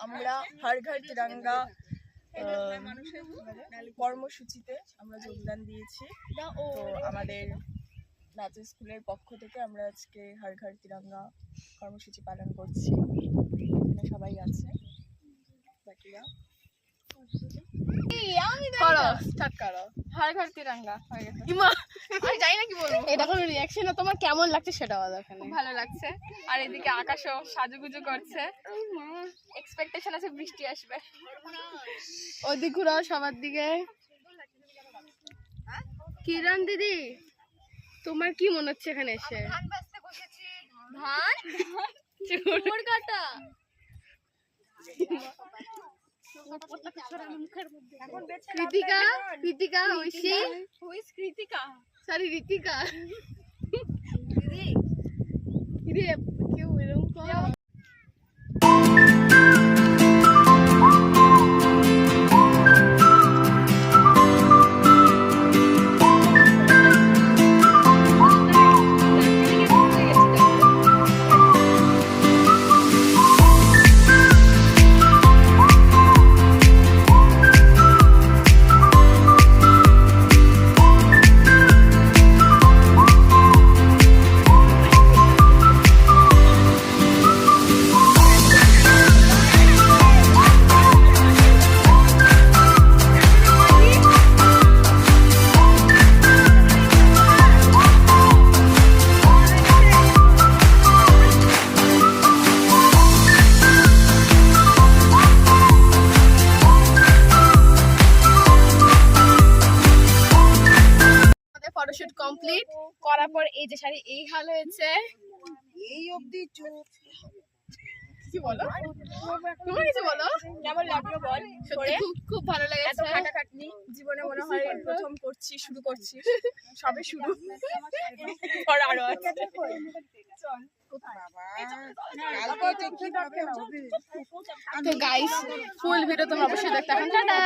আমরা হর ঘর তিরঙ্গা কর্মসূচিতে আমরা যোগদান দিয়েছি। তো আমাদের নাচের স্কুলের পক্ষ থেকে আমরা আজকে হর ঘর তিরঙ্গা কর্মসূচি পালন করছি। সবাই আছে, বাকিরা হর ঘর তিরঙ্গা হয়ে গেছে। আমি জানি না কি বলবো। এটা কোনো রিঅ্যাকশন না, তোমার কেমন লাগছে সেটা বলো। ওখানে ভালো লাগছে, আর এদিকে আকাশও সাজুগুজু করছে, এক্সপেকটেশন আছে বৃষ্টি আসবে। ওদিক ঘুরাও সবার দিকে। কিরণ দিদি, তোমার কি মনে হচ্ছে এখানে এসে? ধান চোর কাটা কৃতিকা, কৃতিকা ঐশী, হুইজ কৃতিকা, সরি ঋতিকা। দিদি কেউ এরকম করো। ফটোশুট কমপ্লিট করার পর এই যে শাড়ি এই হাল হয়েছে। এই অবধি চুপ। কি বলো, তোমার কিছু বলো। কেমন লাগলো বল? সত্যি খুব খুব ভালো এত লেগেছে। খাটাখাটনি জীবনে মনে হয় প্রথম করছি, শুরু করছি, সবে শুরু, পর আরো আছে। তো গাইস ফুল ভিডিও তোমরা অবশ্যই দেখতে থাকুন। টাটা।